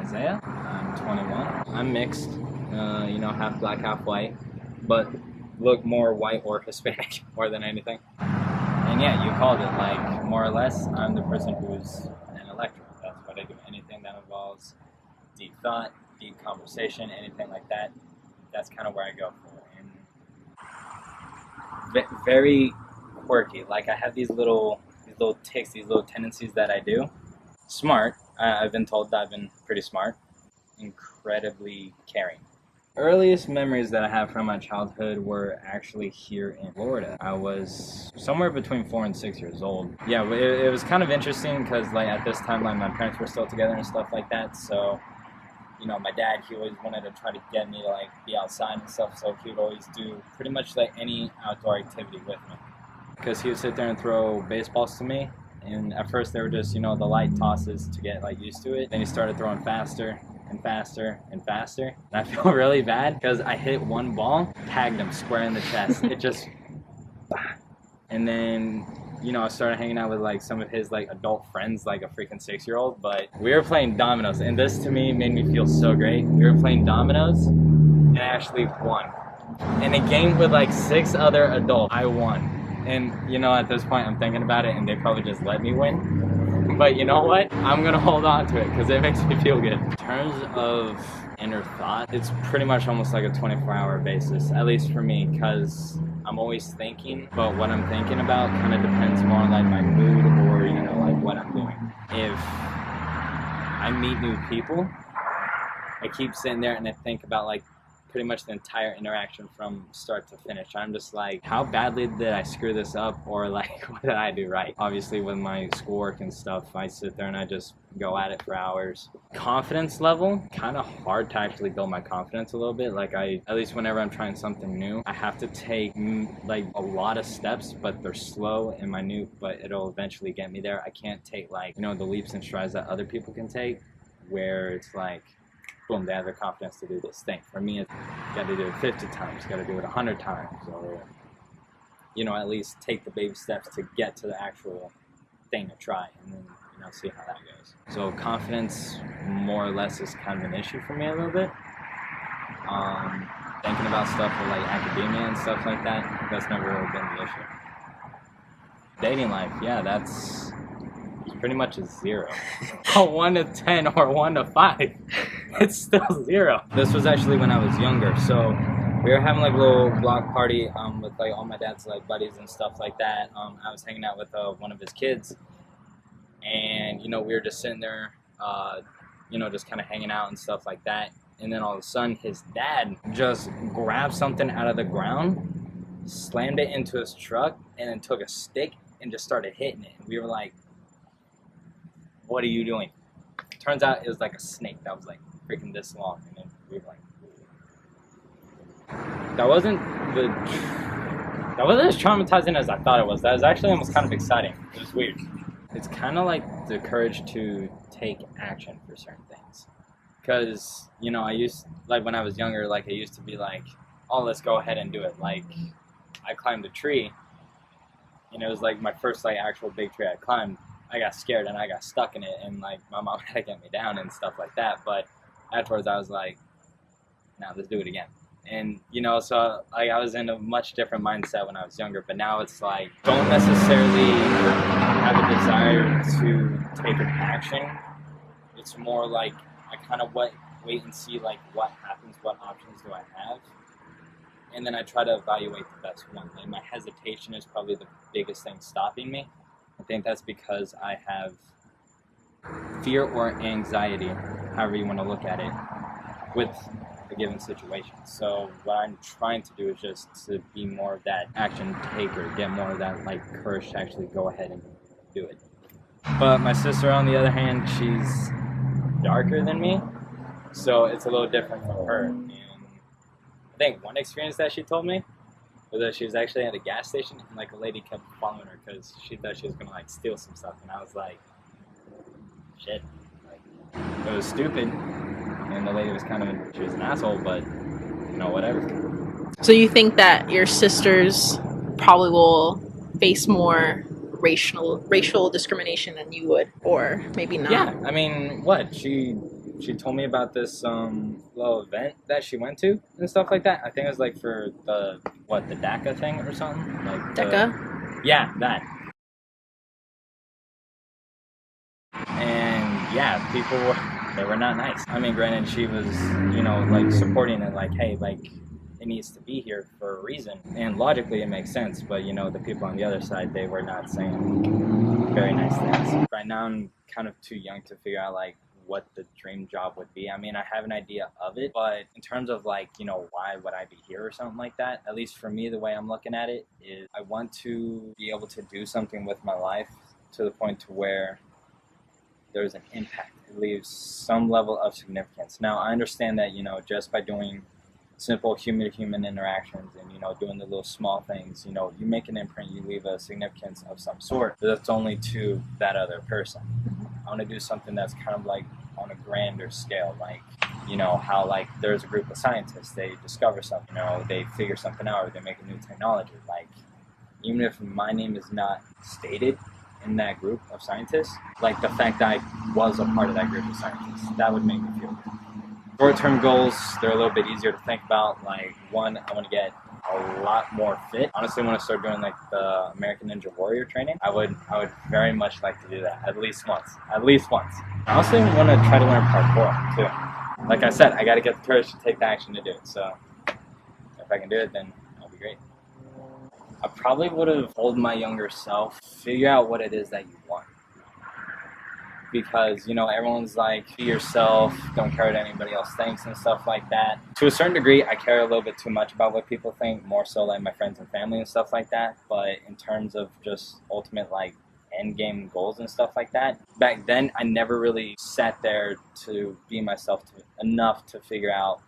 Isaiah. I'm 21. I'm mixed, half black, half white, but look more white or Hispanic more than anything. And yeah, you called it, like, more or less, I'm the person who's an electron. That's what I do. Anything that involves deep thought, deep conversation, anything like that, that's kind of where I go for. And very quirky. Like, I have these little tics, these little tendencies that I do. Smart. I've been told that I've been pretty smart. Incredibly caring. Earliest memories that I have from my childhood were actually here in Florida. I was somewhere between 4 and 6 years old. Yeah, it was kind of interesting because, like, at this time, like, my parents were still together and stuff like that. So, my dad, he always wanted to try to get me to, like, be outside and stuff. So he would always do pretty much, like, any outdoor activity with me. Because he would sit there and throw baseballs to me. And at first they were just, the light tosses to get, like, used to it. Then he started throwing faster and faster and faster. And I feel really bad because I hit one ball, tagged him square in the chest. It just, and then, I started hanging out with, like, some of his, like, adult friends, like a freaking 6-year-old. But we were playing dominoes, and this to me made me feel so great. We were playing dominoes, and I actually won. In a game with, like, 6 other adults, I won. And, at this point, I'm thinking about it, and they probably just let me win. But you know what? I'm going to hold on to it because it makes me feel good. In terms of inner thought, it's pretty much almost like a 24-hour basis, at least for me, because I'm always thinking, but what I'm thinking about kind of depends more on, like, my mood or, like, what I'm doing. If I meet new people, I keep sitting there and I think about, like, pretty much the entire interaction from start to finish. I'm just like, how badly did I screw this up, or, like, what did I do right? Obviously with my schoolwork and stuff, I sit there and I just go at it for hours. Confidence level, kind of hard to actually build my confidence a little bit. Like, at least whenever I'm trying something new, I have to take, like, a lot of steps, but they're slow and minute, but it'll eventually get me there. I can't take, like, the leaps and strides that other people can take, where it's like, boom, they have the confidence to do this thing. For me, it's got to do it 50 times, got to do it 100 times, or, at least take the baby steps to get to the actual thing to try, and then, see how that goes. So confidence, more or less, is kind of an issue for me a little bit. Thinking about stuff with, like, academia and stuff like that, that's never really been the issue. Dating life, yeah, that's pretty much a 0. A 1 to 10 or 1 to 5. It's still 0. This was actually when I was younger, so we were having, like, a little block party with, like, all my dad's, like, buddies and stuff like that. I was hanging out with one of his kids, and we were just sitting there, just kind of hanging out and stuff like that. And then all of a sudden, his dad just grabbed something out of the ground, slammed it into his truck, and then took a stick and just started hitting it. And we were like, "What are you doing?" Turns out it was like a snake that was, like, freaking this long, and then we were like, that wasn't as traumatizing as I thought it was. That was actually almost kind of exciting. It was weird. It's kind of like the courage to take action for certain things. Because, I used, like, when I was younger, like, I used to be like, oh, let's go ahead and do it. Like, I climbed a tree, and it was, like, my first, like, actual big tree I climbed. I got scared and I got stuck in it, and, like, my mom had to get me down and stuff like that. But afterwards I was like, now let's do it again. And, so, like, I was in a much different mindset when I was younger, but now it's like, don't necessarily have a desire to take an action. It's more like, I kind of wait and see, like, what happens, what options do I have, and then I try to evaluate the best one. And my hesitation is probably the biggest thing stopping me. I think that's because I have fear or anxiety, however you want to look at it, with a given situation. So what I'm trying to do is just to be more of that action taker, get more of that, like, courage to actually go ahead and do it. But my sister, on the other hand, she's darker than me, so it's a little different from her. And I think one experience that she told me was that she was actually at a gas station, and, like, a lady kept following her because she thought she was gonna, like, steal some stuff. And I was like, shit, like, it was stupid. And the lady was she was an asshole, but, whatever. So you think that your sisters probably will face more racial discrimination than you would, or maybe not? Yeah, I mean, what? She she told me about this little event that she went to and stuff like that. I think it was like for the DACA thing or something. Like Decca? Yeah, that. And yeah, people they were not nice. I mean, granted, she was, like supporting it, like, hey, like it needs to be here for a reason, and logically it makes sense. But the people on the other side, they were not saying very nice things. Right now, I'm kind of too young to figure out like what the dream job would be. I mean, I have an idea of it, but in terms of like, why would I be here or something like that, at least for me, the way I'm looking at it is I want to be able to do something with my life to the point to where there's an impact. It leaves some level of significance. Now, I understand that, just by doing simple human-to-human interactions and, doing the little small things, you make an imprint, you leave a significance of some sort, but that's only to that other person. I want to do something that's kind of like on a grander scale, like, how like there's a group of scientists, they discover something, they figure something out, or they make a new technology. Like, even if my name is not stated in that group of scientists, like the fact that I was a part of that group of scientists, that would make me feel good. Short-term goals, they're a little bit easier to think about. Like, one, I want to get a lot more fit. Honestly, when I start doing like the American Ninja Warrior training, I would very much like to do that at least once. At least once. I also want to try to learn parkour too. Like I said, I got to get the courage to take the action to do it. So if I can do it, then that'll be great. I probably would have told my younger self, figure out what it is that you want. Because, everyone's like, be yourself, don't care what anybody else thinks and stuff like that. To a certain degree, I care a little bit too much about what people think, more so like my friends and family and stuff like that. But in terms of just ultimate like end game goals and stuff like that, back then I never really sat there to be myself enough to figure out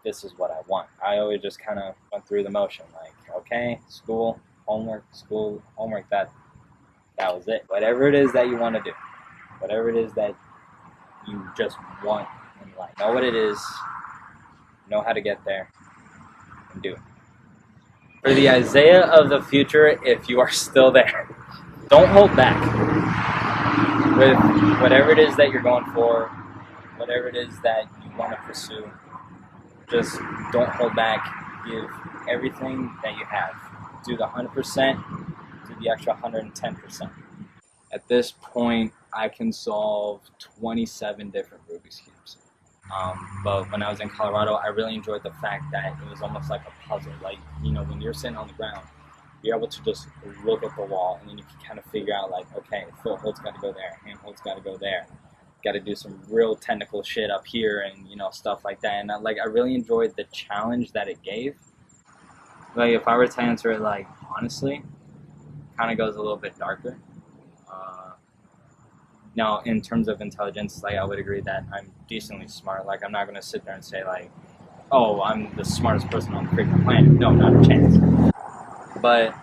this is what I want. I always just kind of went through the motion, like, okay, school, homework, that was it. Whatever it is that you want to do, whatever it is that you just want in life, know what it is, know how to get there, and do it. For the Isaiah of the future, if you are still there, don't hold back with whatever it is that you're going for, whatever it is that you want to pursue. Just don't hold back. Give everything that you have. Do the 100%, do the extra 110%. At this point, I can solve 27 different Rubik's Cubes. But when I was in Colorado, I really enjoyed the fact that it was almost like a puzzle. Like, when you're sitting on the ground, you're able to just look at the wall, and then you can kind of figure out, like, okay, foothold's got to go there, handhold's got to go there. Got to do some real technical shit up here and stuff like that. And I really enjoyed the challenge that it gave. Like, if I were to answer it like honestly, kind of goes a little bit darker. Now, in terms of intelligence, like, I would agree that I'm decently smart. Like, I'm not going to sit there and say like, oh, I'm the smartest person on the freaking planet. No, not a chance. But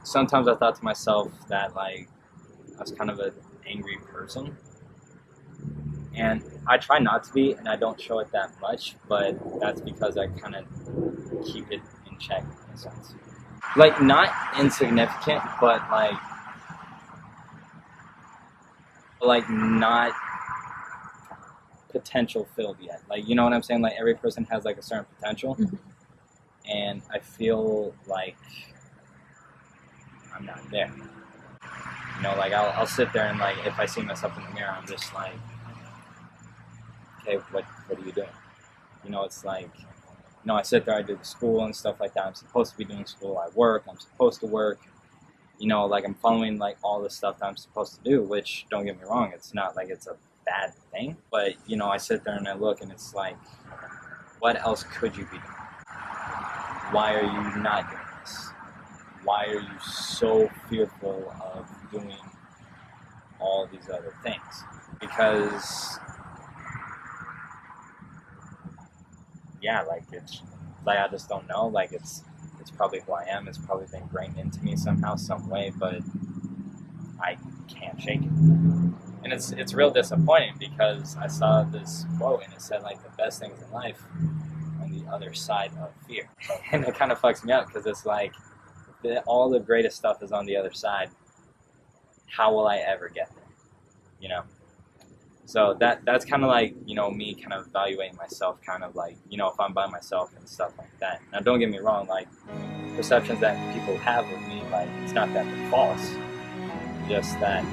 sometimes I thought to myself that like I was kind of an angry person. And I try not to be, and I don't show it that much, but that's because I kind of keep it in check in a sense. Like, not insignificant, but like not potential filled yet. Like, you know what I'm saying? Like, every person has like a certain potential, and I feel like I'm not there. Like I'll sit there and like if I see myself in the mirror, I'm just like, okay, what are you doing? It's like, I sit there, I do the school and stuff like that. I'm supposed to be doing school. I work. I'm supposed to work. Like I'm following like all the stuff that I'm supposed to do, which, don't get me wrong, it's not like it's a bad thing. But, I sit there and I look and it's like, what else could you be doing? Why are you not doing this? Why are you so fearful of doing all these other things? Because like it's like I just don't know. Like it's probably who I am. It's probably been ingrained into me somehow, some way, but I can't shake it. And it's real disappointing because I saw this quote and it said like the best things in life are on the other side of fear. And it kind of fucks me up because it's like all the greatest stuff is on the other side. How will I ever get there? So that's kind of like, you know, me kind of evaluating myself, kind of like, you know, if I'm by myself and stuff like that. Now, don't get me wrong, like, perceptions that people have of me, like, it's not that they're false, just that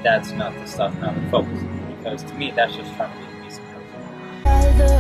that's not the stuff I'm focused on, because to me, that's just trying to be a decent person.